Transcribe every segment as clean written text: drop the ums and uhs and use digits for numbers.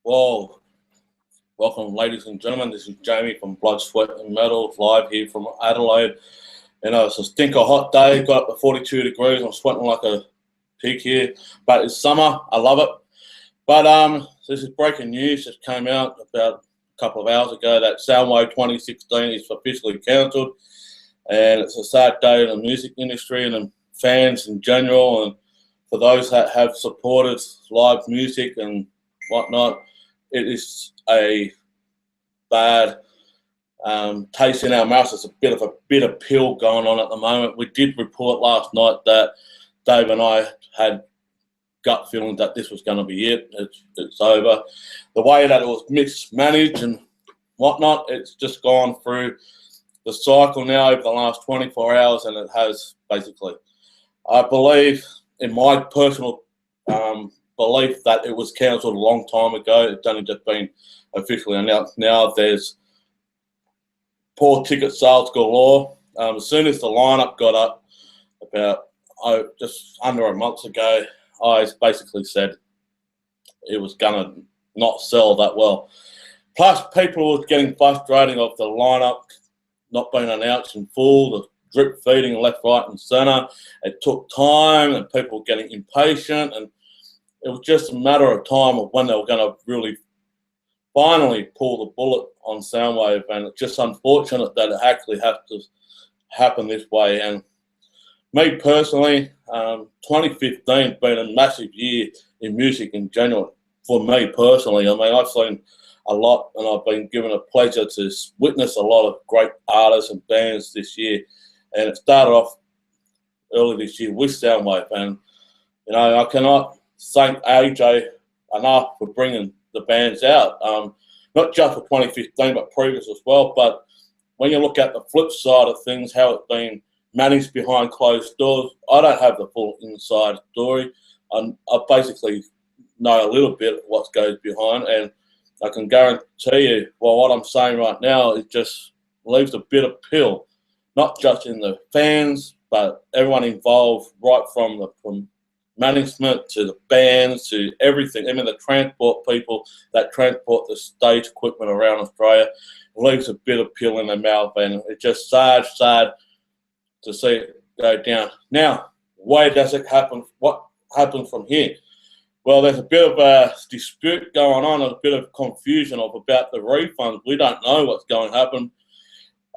Well, welcome, ladies and gentlemen. This is Jamie from Blood, Sweat and Metal, live here from Adelaide. It's a stinker hot day, got up to 42 degrees. I'm sweating like a pig here, but it's summer. I love it. But this is breaking news. Just came out about a couple of hours ago that SW16 is officially cancelled, and it's a sad day in the music industry and fans in general, and for those that have supported live music and whatnot. It is a bad taste in our mouths. It's a bit of a bitter pill going on at the moment. We did report last night that Dave and I had gut feeling that this was going to be it. It's over. The way that it was mismanaged and whatnot, it's just gone through the cycle now over the last 24 hours, and it has basically, I believe, in my personal belief, that it was cancelled a long time ago. It's only just been officially announced now. There's poor ticket sales galore. As soon as the lineup got up about just under a month ago, I basically said it was going to not sell that well. Plus, people were getting frustrated of the lineup not being announced in full, the drip feeding left, right and centre. It took time and people were getting impatient, and it was just a matter of time of when they were going to really finally pull the bullet on Soundwave, and it's just unfortunate that it actually has to happen this way. And me personally, 2015 has been a massive year in music in general for me personally. I mean, I've seen a lot, and I've been given a pleasure to witness a lot of great artists and bands this year. And it started off early this year with Soundwave, and I cannot thank AJ enough for bringing the bands out, not just for 2015 but previous as well. But when you look at the flip side of things, how it's been managed behind closed doors, I don't have the full inside story. I basically know a little bit what goes behind, and I can guarantee you, well, what I'm saying right now, it just leaves a bitter pill, not just in the fans but everyone involved, right from management to the bands to everything. I mean, the transport people that transport the stage equipment around Australia, leaves a bitter pill in their mouth, and it's just sad to see it go down. Now, where does it happen? What happens from here? Well, there's a bit of a dispute going on, a bit of confusion about the refunds. We don't know what's going to happen.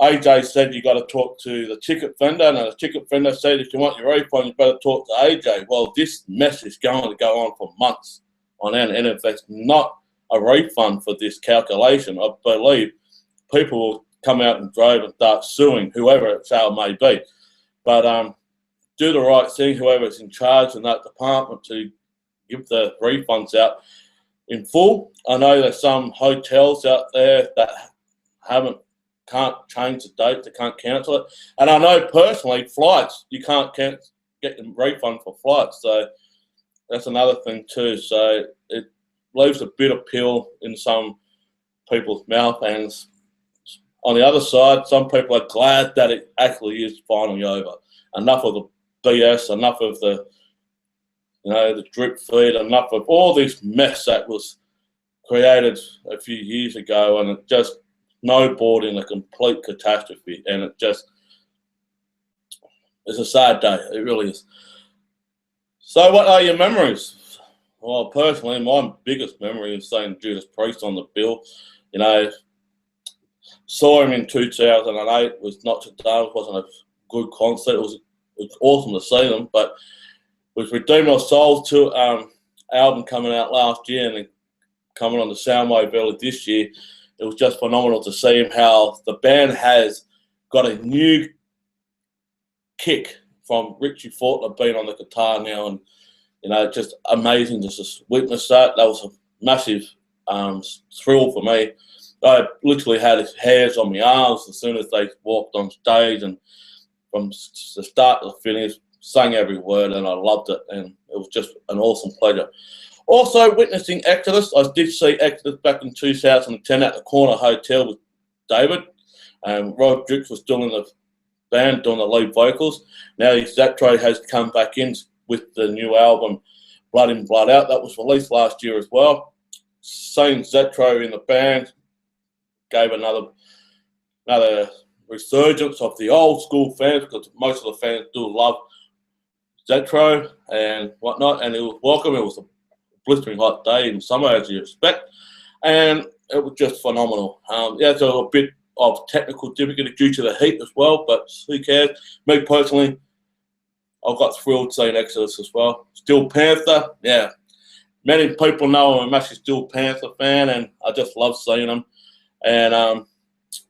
AJ said you got to talk to the ticket vendor, and the ticket vendor said if you want your refund, you better talk to AJ. Well, this mess is going to go on for months on end, and if there's not a refund for this calculation, I believe people will come out in droves and start suing whoever it may be. But do the right thing, whoever's in charge in that department, to give the refunds out in full. I know there's some hotels out there that can't change the date, they can't cancel it. And I know personally, flights, you can't get a refund for flights. So that's another thing too. So it leaves a bitter pill in some people's mouth. And on the other side, some people are glad that it actually is finally over. Enough of the BS, enough of the drip feed, enough of all this mess that was created a few years ago, and it just snowballed in a complete catastrophe, and it's a sad day. It really is. So what are your memories? Well, personally, my biggest memory is seeing Judas Priest on the bill. Saw him in 2008. It was not today. It wasn't a good concert. It was awesome to see them, but with Redeem Our Souls album coming out last year and then coming on the Soundwave early this year, it was just phenomenal to see him, how the band has got a new kick from Richie Faulkner being on the guitar now, and just amazing to just witness that. That was a massive thrill for me. I literally had his hairs on my arms as soon as they walked on stage, and from the start to the finish, sang every word, and I loved it, and it was just an awesome pleasure. Also, witnessing Exodus. I did see Exodus back in 2010 at the Corner Hotel with David. Rod Drix was still in the band doing the lead vocals. Now Zatro has come back in with the new album, Blood In, Blood Out. That was released last year as well. seeing Zetro in the band gave another resurgence of the old school fans, because most of the fans do love Zetro and whatnot, and it was welcome. It was a blistering hot day in summer, as you expect, and it was just phenomenal. Yeah, so a bit of technical difficulty due to the heat as well, but who cares? Me personally, I got thrilled seeing Exodus as well. Steel Panther, yeah. Many people know I'm a massive Steel Panther fan, and I just love seeing them. And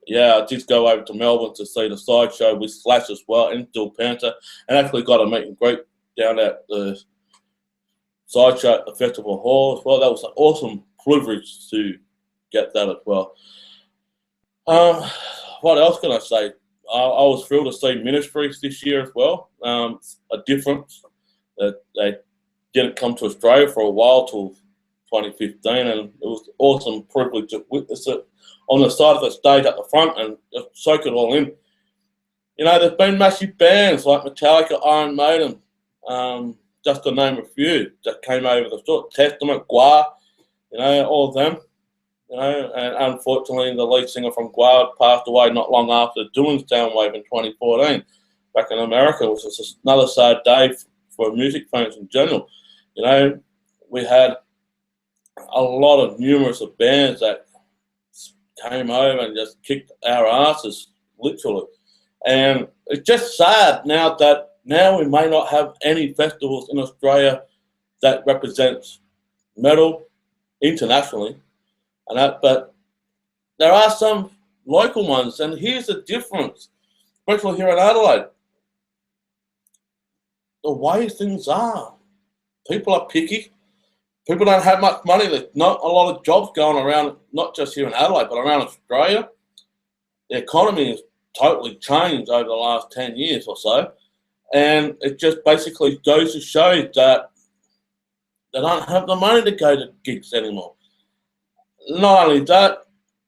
yeah, I did go over to Melbourne to see the sideshow with Slash as well and Steel Panther, and actually got a meet and greet down at the sideshow at the festival hall as well. That was an awesome privilege to get that as well. What else can I say? I was thrilled to see Ministries this year as well. A difference that they didn't come to Australia for a while till 2015, and it was an awesome privilege to witness it on the side of the stage at the front and just soak it all in. You know, there's been massive bands like Metallica, Iron Maiden, just to name a few, that came over the store. Testament, Gua, you know, all of them. You know, and unfortunately, the lead singer from Gua passed away not long after doing Soundwave in 2014 back in America, which was just another sad day for music fans in general. You know, we had a lot of numerous of bands that came over and just kicked our asses, literally. And it's just sad now that we may not have any festivals in Australia that represents metal internationally, and that, but there are some local ones, and here's the difference, especially here in Adelaide. The way things are, people are picky. People don't have much money. There's not a lot of jobs going around, not just here in Adelaide, but around Australia. The economy has totally changed over the last 10 years or so, and it just basically goes to show that they don't have the money to go to gigs anymore. Not only that,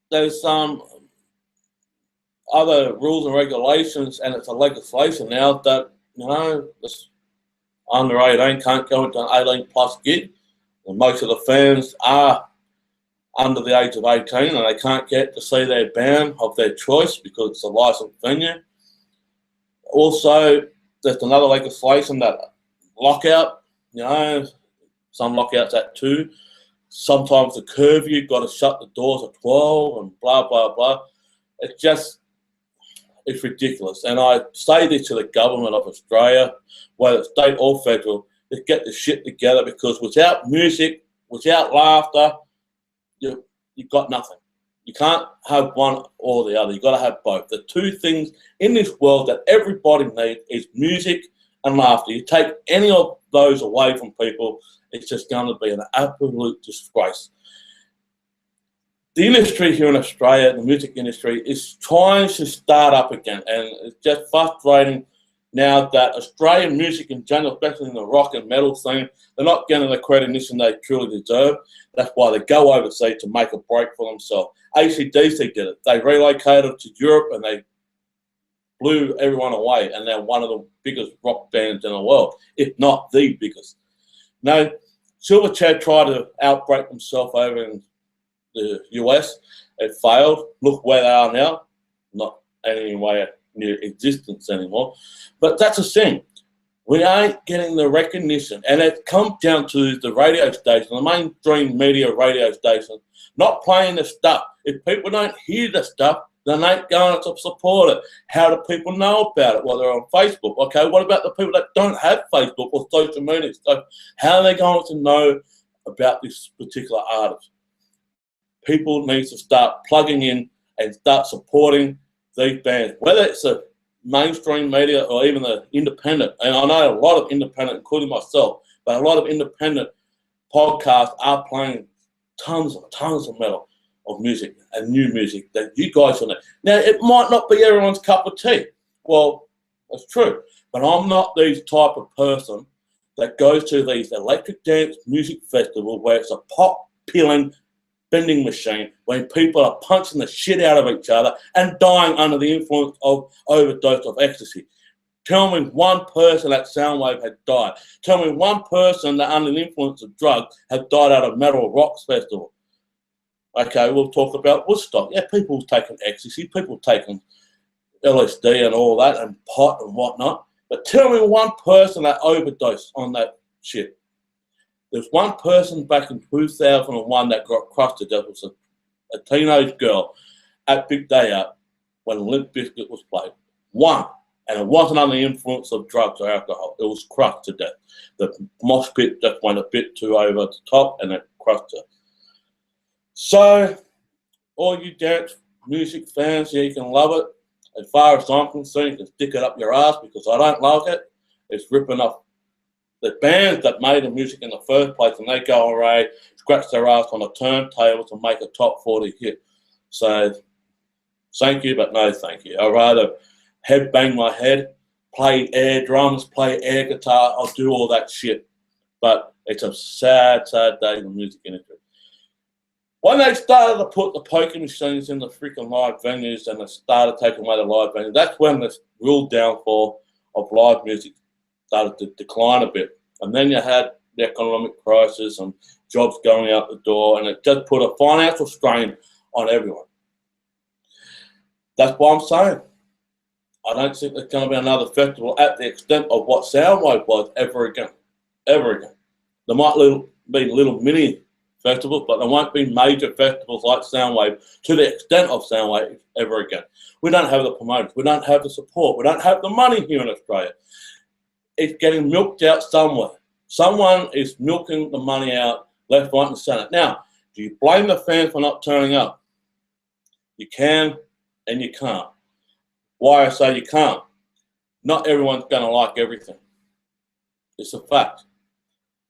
there's some other rules and regulations, and it's a legislation now that, you know, this under 18 can't go into an 18 plus gig. And most of the fans are under the age of 18, and they can't get to see their band of their choice because it's a licensed venue. Also, there's another legislation that lockout, you know, some lockouts at 2. Sometimes the curfew, you've got to shut the doors at 12 and blah, blah, blah. It's ridiculous. And I say this to the government of Australia, whether it's state or federal, to get the shit together, because without music, without laughter, you've got nothing. You can't have one or the other. You've got to have both. The two things in this world that everybody needs is music and laughter. You take any of those away from people, it's just going to be an absolute disgrace. The industry here in Australia, the music industry, is trying to start up again, and it's just frustrating now that Australian music in general, especially in the rock and metal scene, they're not getting the recognition they truly deserve. That's why they go overseas to make a break for themselves. AC/DC did it. They relocated to Europe and they blew everyone away, and they're one of the biggest rock bands in the world, if not the biggest. Now, Silverchair tried to outbreak themselves over in the US. It failed. Look where they are now. Not anywhere near existence anymore. But that's the thing. We ain't getting the recognition. And it comes down to the radio station, the mainstream media radio station, not playing the stuff. If people don't hear the stuff, then they ain't going to support it. How do people know about it? Well, they're on Facebook. Okay, what about the people that don't have Facebook or social media stuff? How are they going to know about this particular artist? People need to start plugging in and start supporting these bands, whether it's a mainstream media or even the independent. And I know a lot of independent, including myself, but a lot of independent podcasts are playing tons of metal, of music and new music that you guys will know. Now, it might not be everyone's cup of tea. Well, that's true. But I'm not the type of person that goes to these electric dance music festivals where it's a pop-peeling vending machine when people are punching the shit out of each other and dying under the influence of overdose of ecstasy. Tell me one person at Soundwave had died. Tell me one person that under the influence of drugs had died at a metal rocks festival. Okay, we'll talk about Woodstock. Yeah, people taking ecstasy, people taking LSD and all that, and pot and whatnot. But tell me one person that overdosed on that shit. There's one person back in 2001 that got crushed to death. It was a teenage girl at Big Day Out when Limp Bizkit was played. One. And it wasn't under the influence of drugs or alcohol. It was crushed to death. The mosh pit just went a bit too over the top and it crushed her. So, all you dance music fans, yeah, you can love it. As far as I'm concerned, you can stick it up your ass because I don't like it. It's ripping off the bands that made the music in the first place, and they go away, scratch their ass on the turntables and make a top 40 hit. So, thank you, but no thank you. I'd rather headbang my head, play air drums, play air guitar. I'll do all that shit. But it's a sad, sad day in the music industry. When they started to put the poker machines in the freaking live venues and they started taking away the live venues, that's when this real downfall of live music started to decline a bit. And then you had the economic crisis and jobs going out the door, and it just put a financial strain on everyone. That's what I'm saying. I don't think there's going to be another festival at the extent of what Soundwave was ever again. Ever again. There might be little mini festivals, but there won't be major festivals like Soundwave to the extent of Soundwave ever again. We don't have the promoters. We don't have the support. We don't have the money here in Australia. It's getting milked out somewhere. Someone is milking the money out left, right, and centre. Now, do you blame the fans for not turning up? You can and you can't. Why I say you can't? Not everyone's going to like everything. It's a fact.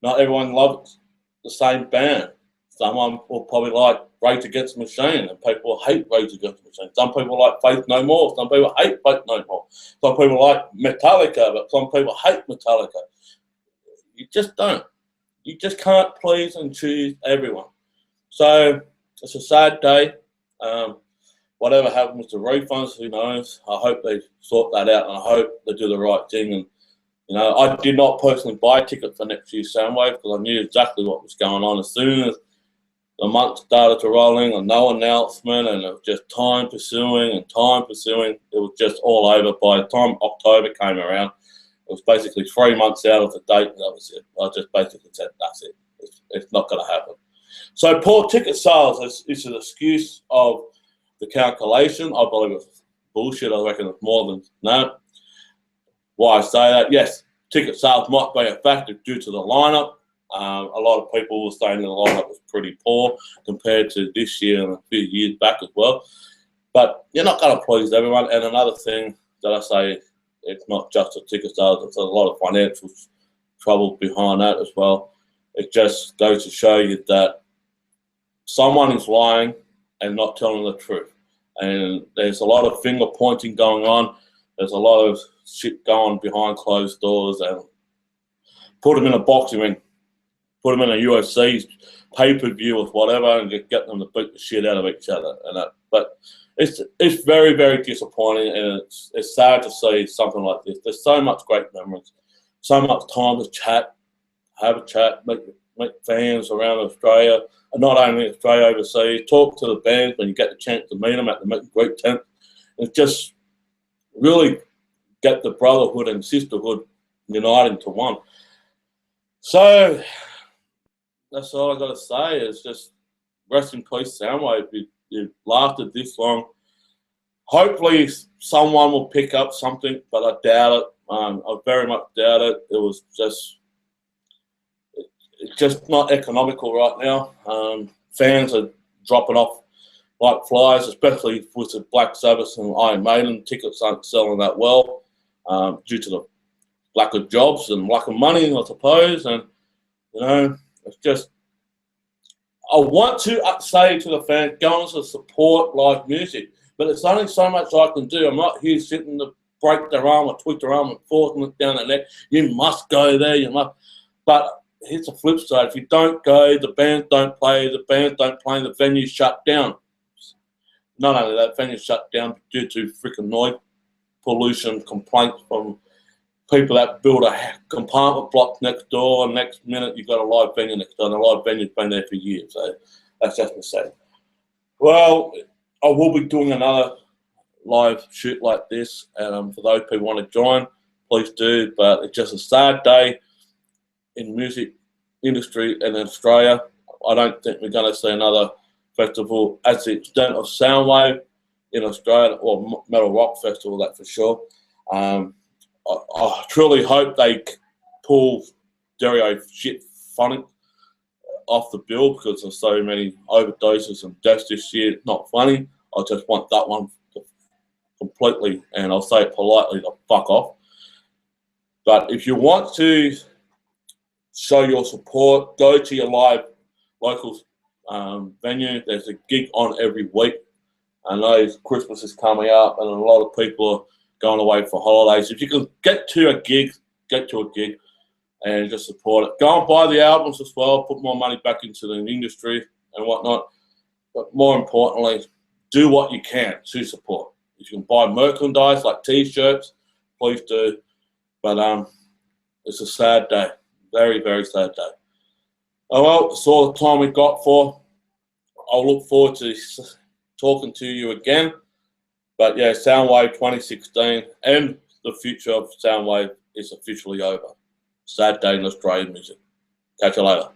Not everyone loves the same band. Someone will probably like Rage Against the Machine, and people hate Rage Against the Machine. Some people like Faith No More. Some people hate Faith No More. Some people like Metallica, but some people hate Metallica. You just don't. You just can't please and choose everyone. So it's a sad day. Whatever happens to refunds, who knows? I hope they sort that out, and I hope they do the right thing. And I did not personally buy a ticket for next year's Soundwave because I knew exactly what was going on. As soon as the month started to roll in and no announcement, and it was just time pursuing. It was just all over. By the time October came around, it was basically 3 months out of the date, and that was it. I just basically said, that's it. It's not going to happen. So poor ticket sales is an excuse of the calculation. I believe it's bullshit. I reckon it's more than that. Why I say that? Yes, ticket sales might be a factor due to the lineup. A lot of people were saying the lineup was pretty poor compared to this year and a few years back as well. But you're not going to please everyone. And another thing that I say, it's not just the ticket sales. There's a lot of financial trouble behind that as well. It just goes to show you that someone is lying and not telling the truth. And there's a lot of finger pointing going on. There's a lot of shit going behind closed doors, and put them in a boxing ring, put them in a UFC pay-per-view or whatever, and get them to beat the shit out of each other. But it's very, very disappointing, and it's sad to see something like this. There's so much great memories, so much time to chat, have a chat, make fans around Australia, and not only Australia, overseas, talk to the bands when you get the chance to meet them at the meet and greet tent, and just really get the brotherhood and sisterhood united into one. So that's all I got to say is just rest in peace, Soundwave. You lasted this long. Hopefully someone will pick up something, but I doubt it. I very much doubt it. It was it's just not economical right now. Fans are dropping off like flies, especially with the Black Sabbath and Iron Maiden. Tickets aren't selling that well due to the lack of jobs and lack of money, I suppose. And, it's just, I want to say to the fans, go on to support live music, but it's only so much I can do. I'm not here sitting to break their arm or tweak their arm and forcing it down their neck. You must go there, you must. But here's the flip side. If you don't go, the bands don't play, the venue's shut down. Not only that, venue's shut down due to freaking noise pollution complaints from people that build a compartment block next door, and next minute you've got a live venue next door, and the live venue's been there for years. So that's just me saying. Well, I will be doing another live shoot like this, and for those people who want to join, please do. But it's just a sad day in music industry in Australia. I don't think we're going to see another festival as the extent of Soundwave in Australia, or Metal Rock Festival, that for sure. I truly hope they pull Stereo shit funny off the bill, because there's so many overdoses and deaths this year. It's not funny. I just want that one to completely, and I'll say it politely, to fuck off. But if you want to show your support, go to your local venue. There's a gig on every week. I know Christmas is coming up and a lot of people are going away for holidays. If you can get to a gig, get to a gig and just support it. Go and buy the albums as well, put more money back into the industry and whatnot. But more importantly, do what you can to support. If you can buy merchandise like T-shirts, please do. But it's a sad day. Very, very sad day. Oh well, that's all the time we've got for. I'll look forward to talking to you again. But yeah, Soundwave 2016 and the future of Soundwave is officially over. Sad day in Australian music. Catch you later.